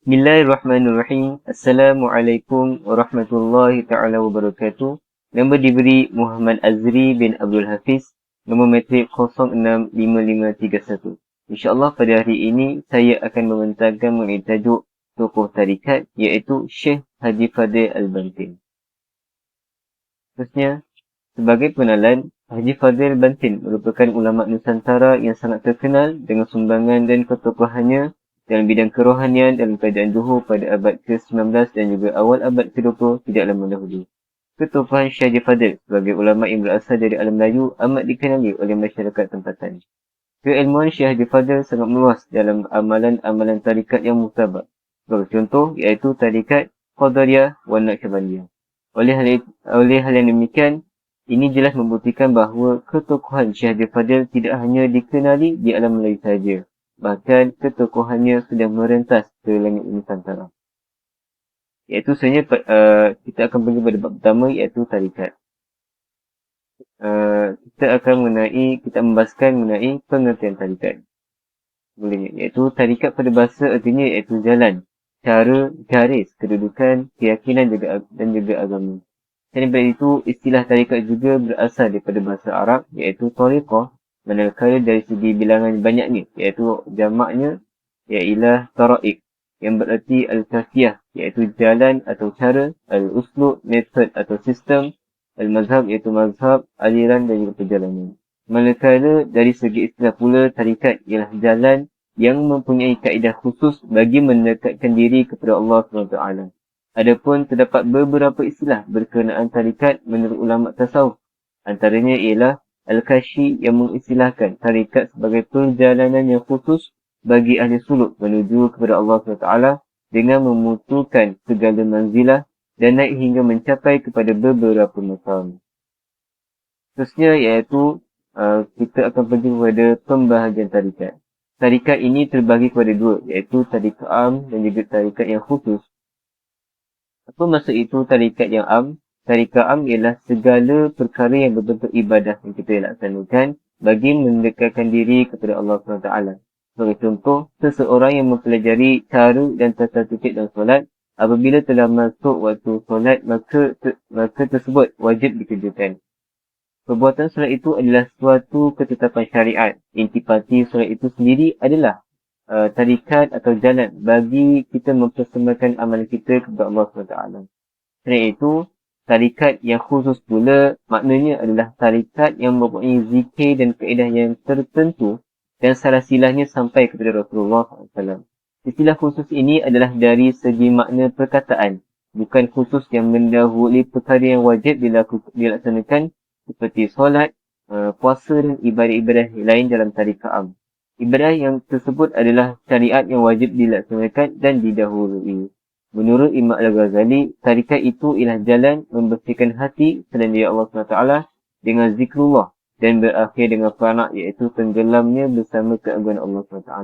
Bismillahirrahmanirrahim. Assalamualaikum warahmatullahi ta'ala wabarakatuh. Nama diberi Muhammad Azri bin Abdul Hafiz. Nombor metrik 065531. InsyaAllah pada hari ini saya akan membentangkan mengenai tajuk tokoh tarikat iaitu Syekh Haji Fadil Al-Bantin. Terusnya, sebagai pengenalan, Haji Fadil Bantin merupakan ulama Nusantara yang sangat terkenal dengan sumbangan dan ketokohannya dalam bidang kerohanian dalam kerajaan Johor pada abad ke-19 dan juga awal abad ke-20 tidak lama dahulu. Ketokohan Syekh Haji Fadil sebagai ulama yang berasal dari alam Melayu amat dikenali oleh masyarakat tempatan. Keilmuan Syekh Haji Fadil sangat meluas dalam amalan-amalan tarikat yang muktabar. Sebagai contoh iaitu tarikat Qadariyah wa Naqsyabandiyah. Oleh hal yang demikian, ini jelas membuktikan bahawa ketokohan Syekh Haji Fadil tidak hanya dikenali di alam Melayu sahaja. Bahkan ketokohannya sudah merentas ke langit Nusantara. Iaitu sebenarnya kita akan pergi pada bab pertama iaitu tarikat. Kita membahaskan mengenai pengertian tarikat. Bolehnya, iaitu tarikat pada bahasa artinya iaitu jalan, cara, garis, kedudukan, keyakinan dan juga agama. Dan daripada itu, istilah tarikat juga berasal daripada bahasa Arab iaitu tariqah. Manakala dari segi bilangan banyaknya, iaitu jamaknya, ialah tara'iq, yang berarti al-kafiyah, iaitu jalan atau cara, al-uslub, method atau sistem, al-mazhab, iaitu mazhab, aliran dan juga perjalanan. Manakala dari segi istilah pula, tarikat ialah jalan yang mempunyai kaedah khusus bagi mendekatkan diri kepada Allah SWT. Adapun terdapat beberapa istilah berkenaan tarikat menurut ulama tasawuf. Antaranya ialah Al-Kashi yang mengistilahkan tarikat sebagai perjalanan yang khusus bagi ahli suluk menuju kepada Allah SWT dengan memutukan segala manzilah dan naik hingga mencapai kepada beberapa makam. Terusnya iaitu kita akan pergi kepada pembahagian tarikat. Tarikat ini terbagi kepada dua iaitu tarikat am dan juga tarikat yang khusus. Apa maksud itu tarikat yang am? Tarikat am ialah segala perkara yang berbentuk ibadah yang kita laksanakan bagi mendekatkan diri kepada Allah SWT. Sebagai contoh, seseorang yang mempelajari cara dan tata tertib dalam solat, apabila telah masuk waktu solat, maka tersebut wajib dikerjakan. Perbuatan solat itu adalah suatu ketetapan syariat. Intipati solat itu sendiri adalah tarikat atau jalan bagi kita mempersembahkan amalan kita kepada Allah SWT. Selain itu, tarikat yang khusus pula maknanya adalah tarikat yang mempunyai zikir dan kaedah yang tertentu dan salah silahnya sampai kepada Rasulullah SAW. Istilah khusus ini adalah dari segi makna perkataan, bukan khusus yang mendahului perkara yang wajib dilaksanakan seperti solat, puasa dan ibadah-ibadah lain dalam tarikat am. Ibadah yang tersebut adalah syariat yang wajib dilaksanakan dan didahului. Menurut Imam Al-Ghazali, tarikat itu ialah jalan membersihkan hati selain dari Allah SWT dengan zikrullah dan berakhir dengan fana iaitu tenggelamnya bersama keagungan Allah SWT.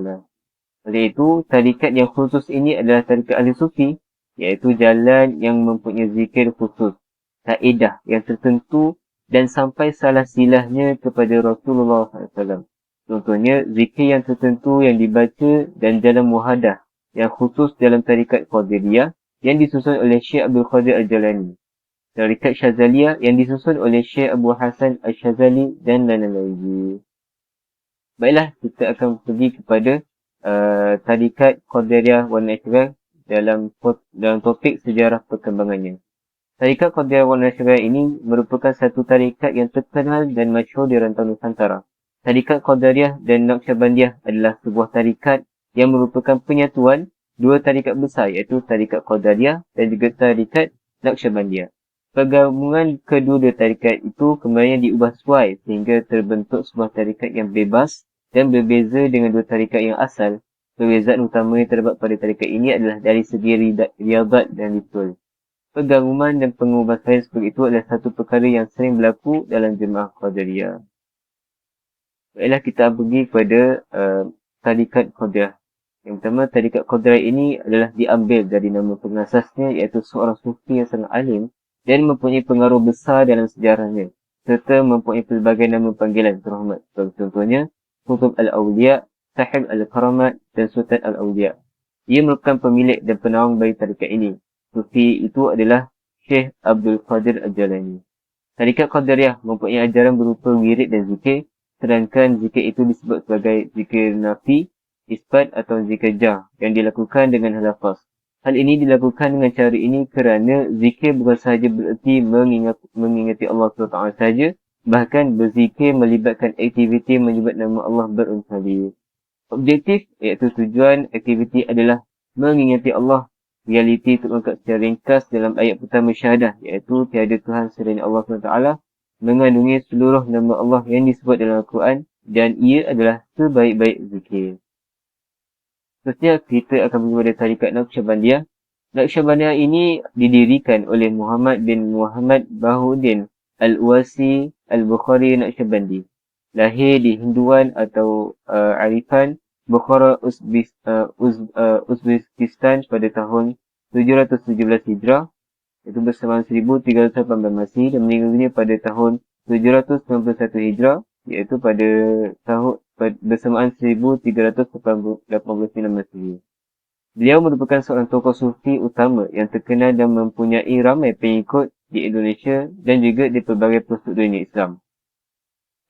Oleh itu, tarikat yang khusus ini adalah tarikat ahli sufi iaitu jalan yang mempunyai zikir khusus, kaedah yang tertentu dan sampai salah silahnya kepada Rasulullah SAW. Contohnya, zikir yang tertentu yang dibaca dan jalan muhadah yang khusus dalam tarikat Qadiriyah yang disusun oleh Syekh Abdul Qadir Al-Jalani. Tarikat Syazaliyah yang disusun oleh Syekh Abu Hasan Al-Syazali dan lain-lain lagi. Baiklah, kita akan pergi kepada tarikat Qadiriyah wa Naqsyabandiyah dalam topik sejarah perkembangannya. Tarikat Qadiriyah wa Naqsyabandiyah ini merupakan satu tarikat yang terkenal dan masyhur di rantau Nusantara. Tarikat Qadiriyah dan Naqsyabandiyah adalah sebuah tarikat yang merupakan penyatuan dua tarikat besar iaitu tarikat Qadiriyah dan juga tarikat Naqsyabandiyah. Pergabungan kedua-dua tarikat itu kemudian diubah suai sehingga terbentuk sebuah tarikat yang bebas dan berbeza dengan dua tarikat yang asal. Perbezaan utama yang terdapat pada tarikat ini adalah dari segi riadat dan ritual. Pergabungan dan pengubahan seperti itu adalah satu perkara yang sering berlaku dalam jemaah Qadiriyah. Baiklah, kita pergi kepada tarikat Qadiriyah. Yang pertama, tarikat Qadiriyah ini adalah diambil dari nama pengasasnya iaitu seorang sufi yang sangat alim dan mempunyai pengaruh besar dalam sejarahnya serta mempunyai pelbagai nama panggilan terhormat. Contohnya, Qutb Al-Awliya, Sahib Al-Karamat dan Sultan Al-Awliya. Ia merupakan pemilik dan penaung bagi tarikat ini. Sufi itu adalah Syekh Abdul Qadir Al-Jalani. Tarikat Qadariyah mempunyai ajaran berupa wirid dan zikir, sedangkan zikir itu disebut sebagai zikir nafi, isbat atau zikir jah yang dilakukan dengan lafaz. Hal ini dilakukan dengan cara ini kerana zikir bukan sahaja bererti mengingati Allah SWT sahaja, bahkan berzikir melibatkan aktiviti menyebut nama Allah berulang kali. Objektif iaitu tujuan aktiviti adalah mengingati Allah. Realiti terungkap secara ringkas dalam ayat pertama syahadah iaitu tiada Tuhan selain Allah SWT mengandungi seluruh nama Allah yang disebut dalam Al-Quran dan ia adalah sebaik-baik zikir. Seterusnya kita akan pergi pada tarikat Naqsyabandiyah. Naqsyabandiyah ini didirikan oleh Muhammad bin Muhammad Bahuddin Al-Uwaisi Al-Bukhari Naqsyabandi. Lahir di Hinduan atau Arifan, Bukhara, Uzbekistan pada tahun 717 Hijrah, iaitu bersamaan 1318 Masih, dan meninggal dunia pada tahun 791 Hijrah, iaitu pada tahun bersamaan 1389 Masih. Beliau merupakan seorang tokoh sufi utama yang terkenal dan mempunyai ramai pengikut di Indonesia dan juga di pelbagai pelosok dunia Islam.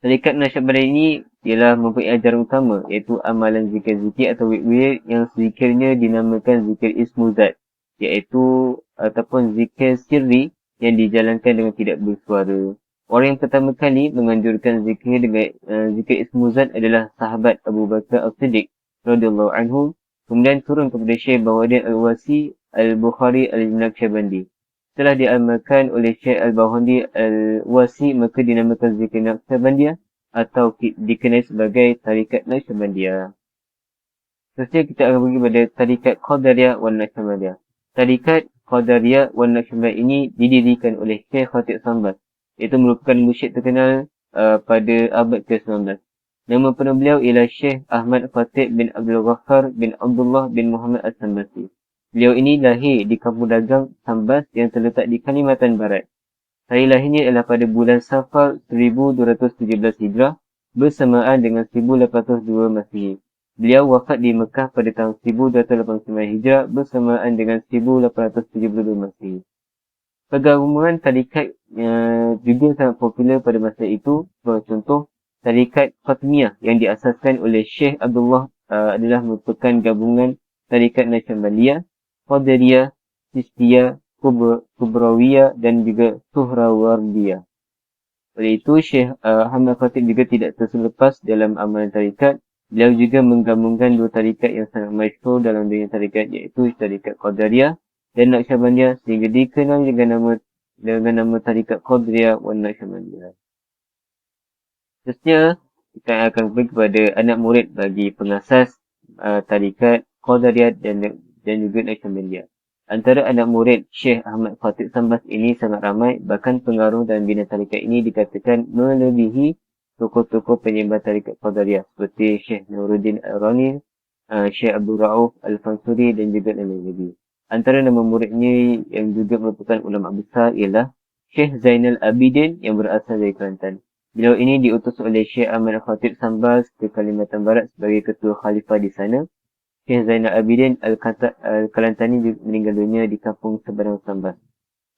Tarikat Naqsyabandiyah ini ialah mempunyai ajaran utama iaitu amalan zikir-zikir atau wirid yang zikirnya dinamakan zikir ismuzat, iaitu ataupun zikir sirri yang dijalankan dengan tidak bersuara. Orang yang pertama kali menganjurkan zikir dengan zikir ismuzat adalah sahabat Abu Bakar As-Siddiq radhiyallahu anhu, kemudian turun kepada Syekh Bahuddin Al-Uwaisi Al-Bukhari Al-Naqsyabandi. Setelah diamalkan oleh Syekh Al-Bahuddin Al-Uwaisi, maka dinamakan zikir Naqsyabandiyah atau dikenali sebagai tarikat Naqsyabandiyah. Seterusnya kita akan pergi pada tarikat Qadariyah wan Naqsyabandiyah. Tarikat Qadariyah wan Naqsyabandiyah ini didirikan oleh Syekh Khatib Sambas, iaitu merupakan musyrik terkenal pada abad ke-19. Nama penuh beliau ialah Syekh Ahmad Khatib bin Abdul Ghaffar bin Abdullah bin Muhammad As-Sambasi. Beliau ini lahir di kampung dagang Sambas yang terletak di Kalimantan Barat. Hari lahirnya ialah pada bulan Safar 1217 Hijrah bersamaan dengan 1802 Masihi. Beliau wafat di Mekah pada tahun 1289 Hijrah bersamaan dengan 1872 Masihi. Pergabungan tarikat juga sangat popular pada masa itu. Sebagai contoh, tarikat Fatimiyah yang diasaskan oleh Syekh Abdullah adalah merupakan gabungan tarikat Naqsyabandiyah, Qadariyah, Chistiyah, Kubrawiyah dan juga Suhrawardiyah. Oleh itu, Syekh Ahmad Khatib juga tidak terlepas dalam amalan tarikat. Beliau juga menggabungkan dua tarikat yang sangat masyhur dalam dunia tarikat, iaitu tarikat Qadariyah dan Naqsyabandiyah, sehingga dikenal dengan nama tarikat Qadariyah wan Naqsyabandiyah. Seterusnya, kita akan pergi kepada anak murid bagi pengasas tarikat Qadariyah dan juga Naqsyabandiyah. Antara anak murid Syekh Ahmad Khatib Sambas ini sangat ramai, bahkan pengaruh dan bina tarikat ini dikatakan melebihi tokoh-tokoh penyembah tarikat Qadariyah seperti Syekh Nuruddin Al-Rani, Syekh Abdul Rauf Al-Fansuri dan juga lain-lain. Antara nama muridnya yang juga merupakan ulama besar ialah Syekh Zainal Abidin yang berasal dari Kelantan. Beliau ini diutus oleh Syekh Ahmad Khatib Sambas ke Kalimantan Barat sebagai ketua khalifah di sana. Syekh Zainal Abidin Al-Kalantani meninggal dunia di kampung Seberang Sambas.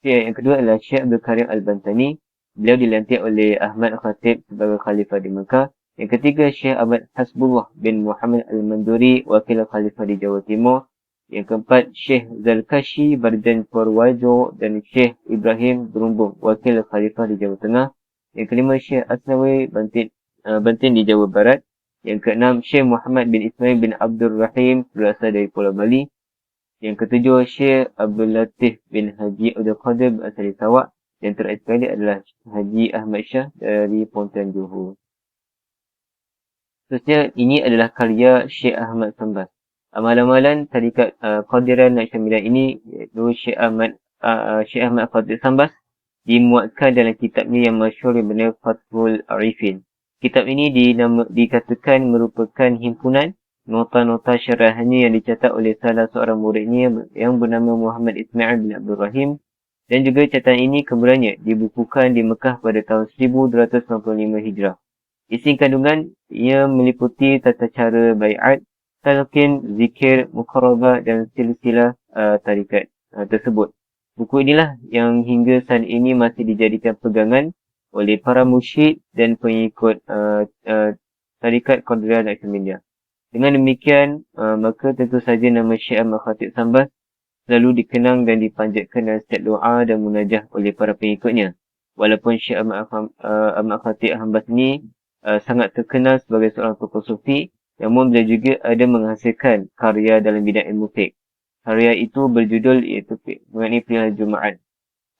Syekh yang kedua adalah Syekh Abdul Karim Al-Bantani. Beliau dilantik oleh Ahmad Khatib sebagai khalifah di Mekah. Yang ketiga, Syekh Ahmad Hasbullah bin Muhammad Al-Manduri, wakil khalifah di Jawa Timur. Yang keempat, Syekh Zalkashi Barjan Purwajo dan Syekh Ibrahim Berumbung, wakil khalifah di Jawa Tengah. Yang kelima, Syekh Asnawi Bantin di Jawa Barat. Yang keenam, Syekh Muhammad bin Ismail bin Abdul Rahim berasal dari Pulau Bali. Yang ketujuh, Syekh Abdul Latif bin Haji Abdul Qadir berasal dari Sarawak. Yang terakhir sekali adalah Haji Ahmad Shah dari Pontian Johor. Seterusnya, ini adalah karya Syekh Ahmad Sambas. Amalan-amalan tarikat Qadariyah Naqsyabandiyah ini iaitu Syekh Ahmad Khatib Sambas dimuatkan dalam kitabnya yang masyhur yang bernama Fathul Arifin. Kitab ini dikatakan merupakan himpunan nota-nota syarahannya yang dicatat oleh salah seorang muridnya yang bernama Muhammad Ismail bin Abdul Rahim, dan juga catatan ini kemudiannya dibukukan di Mekah pada tahun 1295 Hijrah. Isi kandungan ia meliputi tata cara bai'at, talqin, zikir, muqarabah dan silsilah tarikat tersebut. Buku inilah yang hingga saat ini masih dijadikan pegangan oleh para musyid dan pengikut tarikat Qadiriyah Naksabandia. Dengan demikian, maka tentu saja nama Syekh Ahmad Khatib Sambas selalu dikenang dan dipanjatkan dalam setiap doa dan munajah oleh para pengikutnya. Walaupun Syekh Ahmad Khatib Sambas ini sangat terkenal sebagai seorang tokoh sufi, namun beliau juga ada menghasilkan karya dalam bidang ilmu fiqh. Karya itu berjudul iaitu mengenai perihal Jumaat.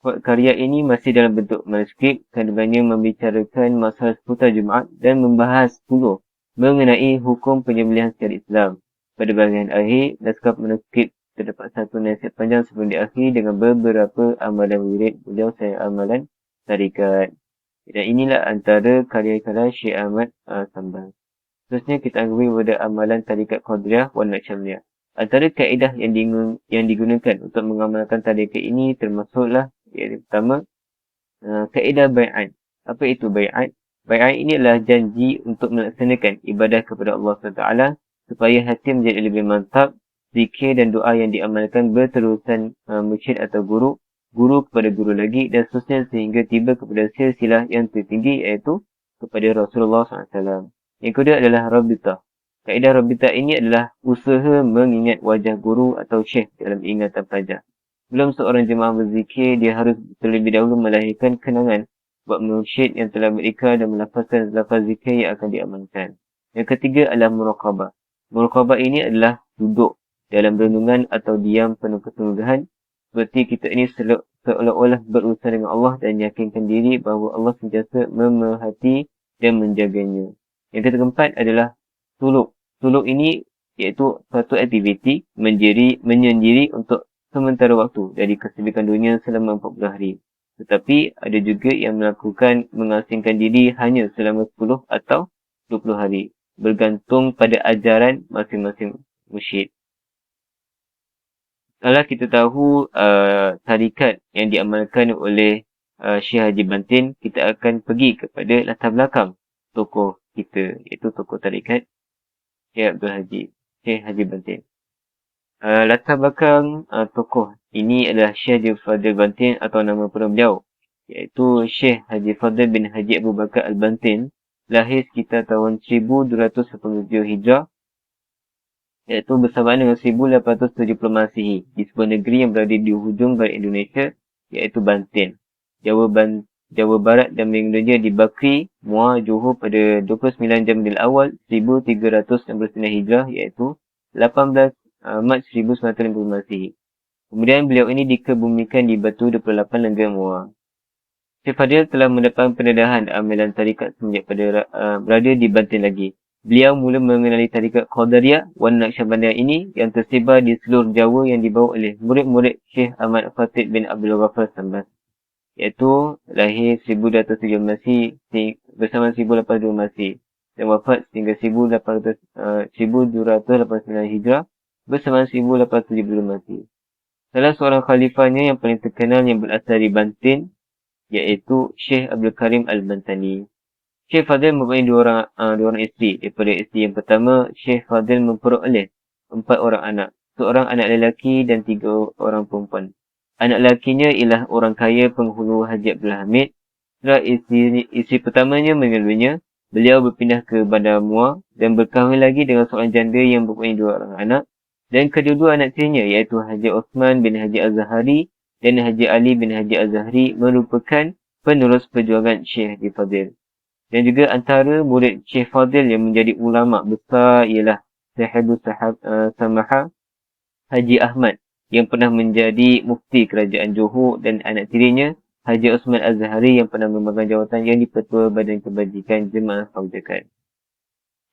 Karya ini masih dalam bentuk manuskrip kandungannya membicarakan masalah seputar Jumaat dan membahas pula mengenai hukum penyembelihan secara Islam. Pada bahagian akhir, naskah manuskrip terdapat satu nasihat panjang sebelum diakhiri dengan beberapa amalan wirid beliau saya amalan tarikat. Dan inilah antara karya-karya Syekh Ahmad Sambas. Seterusnya kita anggapi pada amalan tarikat Qadiriyah wan Naksabandia. Antara kaedah yang digunakan untuk mengamalkan tarikat ini termasuklah yang pertama, kaedah bai'at. Apa itu bai'at? Bai'at ini adalah janji untuk melaksanakan ibadah kepada Allah SWT supaya hati menjadi lebih mantap. Zikir dan doa yang diamalkan berterusan mursyid atau guru kepada guru lagi dan seterusnya sehingga tiba kepada silsilah yang tertinggi iaitu kepada Rasulullah SAW. Yang kedua adalah Rabitah. Kaedah Rabitah ini adalah usaha mengingat wajah guru atau syekh dalam ingatan pelajar. Sebelum seorang jemaah berzikir, dia harus terlebih dahulu melahirkan kenangan buat mursyid yang telah berikrar dan melafazkan lafaz zikir yang akan diamalkan. Yang ketiga adalah muraqabah. Muraqabah ini adalah duduk dalam renungan atau diam penuh kesungguhan seperti kita ini seolah-olah berurusan dengan Allah dan yakinkan diri bahawa Allah sentiasa memerhati dan menjaganya. Yang keempat adalah suluk. Suluk ini iaitu suatu aktiviti menyendiri untuk sementara waktu dari kesibukan dunia selama 40 hari. Tetapi ada juga yang melakukan mengasingkan diri hanya selama 10 atau 20 hari. Bergantung pada ajaran masing-masing mursyid. Kalau kita tahu tarikat yang diamalkan oleh Syekh Haji Bantin, kita akan pergi kepada latar belakang tokoh kita, iaitu tokoh tarikat Syekh Haji Bantin. Latar belakang tokoh ini adalah Syekh Haji Fadil Bantin atau nama penuh beliau, iaitu Syekh Haji Fadil bin Haji Abu Bakar Al-Bantin, lahir sekitar tahun 1287 Hijrah, iaitu bersamaan dengan 1870 Masihi di sebuah negeri yang berada di hujung barat Indonesia, iaitu Bantin, Jawa Barat dan Indonesia di Bakri, Muar, Johor pada 29 Jambil Awal 1369 Hijrah, iaitu 18 Mac 1950 Masihi. Kemudian beliau ini dikebumikan di Batu 28 Lenggang Muar. Syekh Fadil telah mendapat pendedahan amalan tarikat semenjak berada di Bantin lagi. Beliau mula mengenali tarikat Qadiriyah wan Naksabandia ini yang tersebar di seluruh Jawa yang dibawa oleh murid-murid Syekh Ahmad Khatib bin Abdul Ghaffar Sambas, iaitu lahir 1207 Masih bersama 1802 Masih dan wafat sehingga 1289 Hijrah bersama 1872 Masih. Salah seorang khalifahnya yang paling terkenal yang berasal dari Bantin iaitu Syekh Abdul Karim Al-Bantani. Syekh Fadil mempunyai dua orang isteri. Daripada isteri yang pertama, Syekh Fadil memperoleh 4 orang anak. Seorang anak lelaki dan 3 orang perempuan. Anak lelakinya ialah orang kaya penghulu Haji Abdul Hamid. Setelah isteri pertamanya meninggal dunia, beliau berpindah ke Bandar Muar dan berkahwin lagi dengan seorang janda yang mempunyai 2 orang anak. Dan kedua-dua anak tirinya iaitu Haji Osman bin Haji Az-Zahari dan Haji Ali bin Haji Az-Zahri merupakan penerus perjuangan Syekh Haji Fadil. Dan juga antara murid Syekh Fadil yang menjadi ulama besar ialah Sahibu Samaha Haji Ahmad yang pernah menjadi mufti kerajaan Johor dan anak tirinya Haji Osman Az-Zahari yang pernah memegang jawatan yang di-Ketua Badan Kebajikan Jemaah Khawjakan.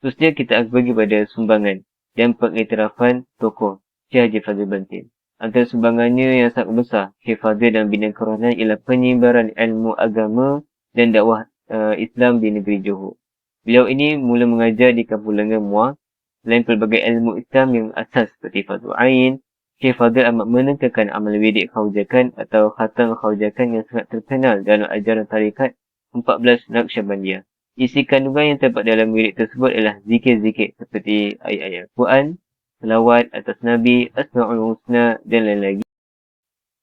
Seterusnya kita akan pergi pada sumbangan dan pengiktirafan tokoh Syekh Haji Fadil Bantin. Antara sumbangannya yang sangat besar Syekh Fadil dan bidang kerohanian ialah penyebaran ilmu agama dan dakwah Islam di negeri Johor. Beliau ini mula mengajar di Kampung Lenggang Muar. Selain pelbagai ilmu Islam yang asas seperti Fardhu Ain, Syekh Fadil amat menekankan amal wirid khawjakan atau khatam khawjakan yang sangat terkenal dalam ajaran tarikat 14 Naksabandia. Isi kandungan yang terdapat dalam wirid tersebut adalah zikir-zikir seperti ayat-ayat Al-Quran, selawat atas Nabi, Asma'ul Husna dan lain-lain lagi.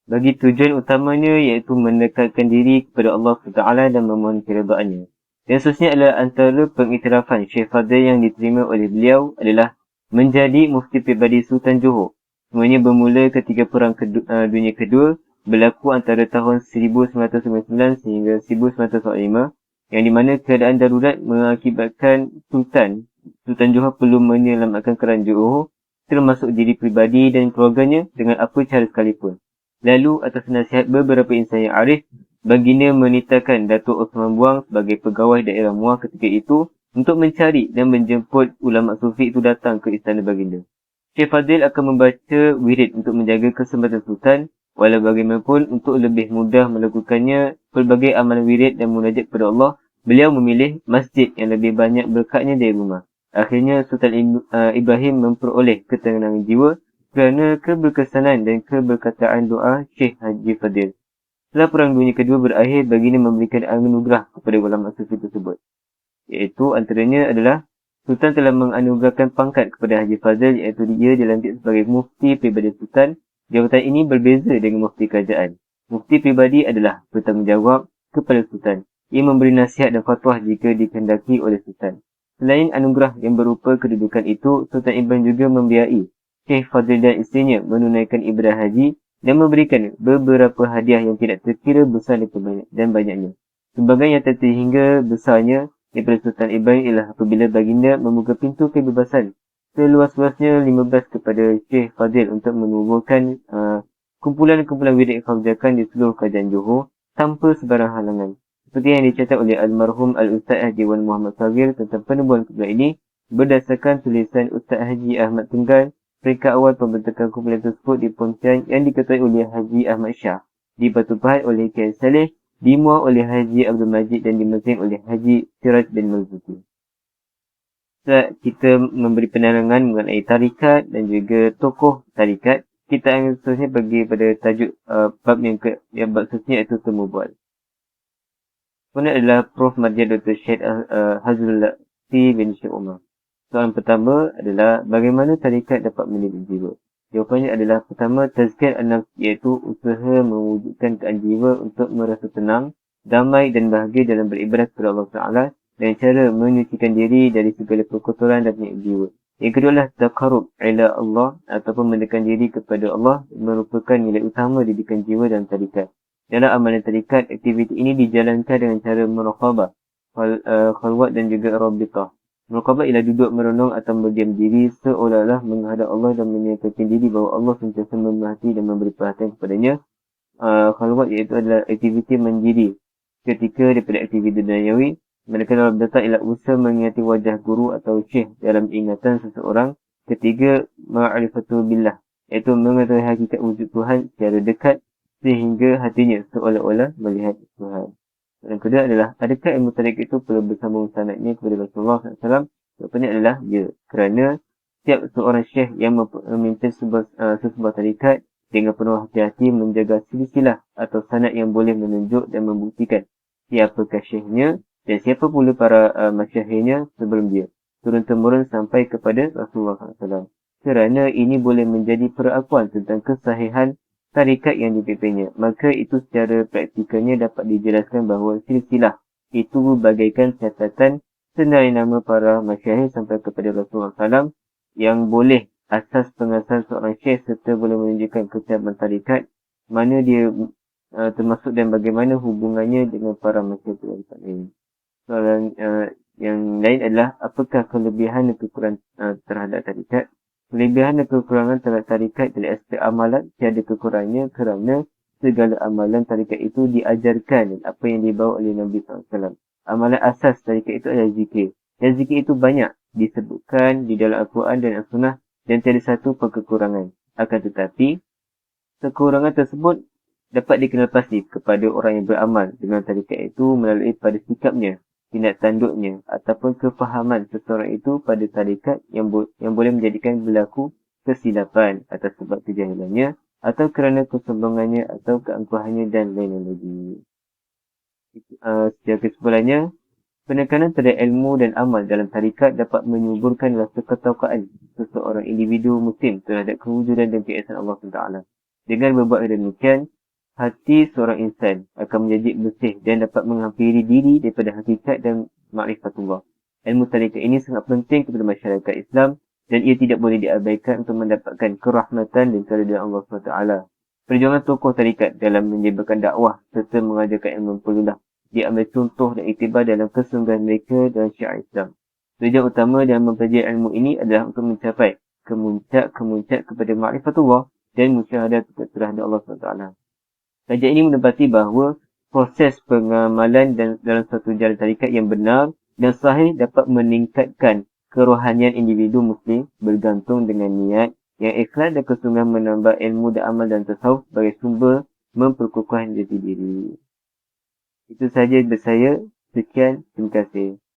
Bagi tujuan utamanya iaitu mendekatkan diri kepada Allah Taala dan memohon keredaannya. Dan seterusnya adalah antara pengiktirafan Syekh Fadil yang diterima oleh beliau adalah menjadi mufti pribadi Sultan Johor. Semuanya bermula ketika Perang Dunia Kedua berlaku antara tahun 1999 sehingga 1945, yang di mana keadaan darurat mengakibatkan Sultan Johor perlu menyelamatkan kerajaan Johor, termasuk diri pribadi dan keluarganya dengan apa cara sekalipun. Lalu atas nasihat beberapa insan yang arif, baginda menitahkan Datuk Osman Buang sebagai pegawai daerah Muar ketika itu untuk mencari dan menjemput ulama sufi itu datang ke istana baginda. Syekh Fadil akan membaca wirid untuk menjaga keselamatan Sultan, walau bagaimanapun untuk lebih mudah melakukannya pelbagai amalan wirid dan munajat kepada Allah, beliau memilih masjid yang lebih banyak berkatnya dari rumah. Akhirnya Sultan Ibrahim memperoleh ketenangan jiwa kerana keberkesanan dan keberkataan doa Syekh Haji Fadil. Setelah Perang Dunia Kedua berakhir, baginda memberikan anugerah kepada ulama sufi tersebut. Iaitu antaranya adalah Sultan telah menganugerahkan pangkat kepada Haji Fadil, iaitu dia dilantik sebagai mufti pribadi Sultan. Jabatan ini berbeza dengan mufti kerajaan. Mufti pribadi adalah bertanggungjawab kepada Sultan. Ia memberi nasihat dan fatwa jika dikehendaki oleh Sultan. Selain anugerah yang berupa kedudukan itu, Sultan Ibrahim juga membiayai Syekh Fadil dan isterinya menunaikan ibadah haji dan memberikan beberapa hadiah yang tidak terkira besar dan banyaknya. Sebagai yang terhingga besarnya daripada Sultan Ibrahim ialah apabila baginda membuka pintu kebebasan seluas-luasnya 15 kepada Syekh Fadil untuk menubuhkan kumpulan-kumpulan wirid khawajakan di seluruh kerajaan Johor tanpa sebarang halangan. Seperti yang dicatat oleh almarhum Al-Ustaz Haji Wan Muhammad Sagir tentang penubuhan kumpulan ini berdasarkan tulisan Ustaz Haji Ahmad Tunggal. Peringkat awal pembentukan kumpulan tersebut di Pontian yang diketuai oleh Haji Ahmad Shah, di Batu Pahat oleh K. Saleh, di Muar oleh Haji Abdul Majid dan di Mesir oleh Haji Siraj bin Marzuki. Setelah kita memberi penerangan mengenai tarikat dan juga tokoh tarikat, kita akan seterusnya pergi pada tajuk bab yang bab seterusnya iaitu temu bual. Kemudian adalah Prof. Mardia Dr. Syed Hazrul Lutfi bin Syed Umar. Soalan pertama adalah bagaimana tarikat dapat mendidik jiwa? Jawapannya adalah pertama, tazkiyah an-nafs, iaitu usaha mewujudkan keadaan jiwa untuk merasa tenang, damai dan bahagia dalam beribadah kepada Allah Taala dan cara menyucikan diri dari segala perkotoran dan penyakit jiwa. Yang kedua adalah taqarrub ila Allah ataupun mendekatkan diri kepada Allah merupakan nilai utama didikan jiwa dalam tarikat. Dalam amalan tarikat, aktiviti ini dijalankan dengan cara muraqabah, khalwat dan juga rabitah. Muraqabah ialah duduk merenung atau berdiam diri seolah-olah menghadap Allah dan menyatakan diri bahawa Allah sentiasa memerhati dan memberi perhatian kepadanya. Khalwat iaitu adalah aktiviti mandiri ketika daripada aktiviti duniawi. Manakala rabitah ialah usaha mengingati wajah guru atau syekh dalam ingatan seseorang. Ketiga, ma'rifatu billah, iaitu mengetahui hakikat wujud Tuhan secara dekat sehingga hatinya seolah-olah melihat Tuhan. Yang kedua adalah, adakah ilmu tarikat itu perlu bersambung sanadnya kepada Rasulullah SAW? Jawapannya adalah ya, kerana setiap seorang syekh yang memimpin sebuah tarikat dengan penuh hati-hati menjaga silsilah atau sanad yang boleh menunjuk dan membuktikan siapakah syekhnya dan siapa pula para masyaihnya sebelum dia, turun-temurun sampai kepada Rasulullah SAW. Kerana ini boleh menjadi perakuan tentang kesahihan tarikat yang dipimpinnya, maka itu secara praktikalnya dapat dijelaskan bahawa silsilah itu bagaikan catatan senarai nama para masyaih sampai kepada Rasulullah SAW yang boleh asas pengasahan seorang syekh serta boleh menunjukkan kesiapan tarikat, mana dia termasuk dan bagaimana hubungannya dengan para masyaih tarikat ini. Soalan yang lain adalah, apakah kelebihan dan kekurangan terhadap tarikat? Kelebihan dan kekurangan terhadap tarikat dari aspek amalan tiada kekurangannya kerana segala amalan tarikat itu diajarkan dan apa yang dibawa oleh Nabi SAW. Amalan asas tarikat itu adalah zikir. Dan zikir itu banyak disebutkan di dalam Al-Quran dan As-Sunnah dan tiada satu pun kekurangan. Akan tetapi, kekurangan tersebut dapat dikenal pasti kepada orang yang beramal dengan tarikat itu melalui pada sikapnya, tindak tanduknya ataupun kefahaman seseorang itu pada tarikat yang boleh menjadikan berlaku kesilapan atas sebab kejahilannya atau kerana kesombongannya atau keangkuhannya dan lain-lain lagi. Secara kesimpulannya, Penekanan pada ilmu dan amal dalam tarikat dapat menyuburkan rasa ketaukaan seseorang individu muslim terhadap kewujudan dan keesaan Allah SWT. Dengan berbuat demikian, hati seorang insan akan menjadi bersih dan dapat menghampiri diri daripada hakikat dan ma'rifatullah. Ilmu tarikat ini sangat penting kepada masyarakat Islam dan ia tidak boleh diabaikan untuk mendapatkan kerahmatan dan keridaan Allah SWT. Perjuangan tokoh tarikat dalam menyebarkan dakwah serta mengajarkan ilmu perlulah diambil contoh dan iktibar dalam kesungguhan mereka dalam syiar Islam. Tujuan utama dalam mempelajari ilmu ini adalah untuk mencapai kemuncak kepada ma'rifatullah dan musyahadah terhadap Allah SWT. Kajian ini mendapati bahawa proses pengamalan dalam satu jalan tarikat yang benar dan sahih dapat meningkatkan kerohanian individu muslim bergantung dengan niat yang ikhlas dan kesungguhan menambah ilmu dan amal dan tasawuf sebagai sumber memperkukuhkan jati diri. Itu sahaja dari saya. Sekian. Terima kasih.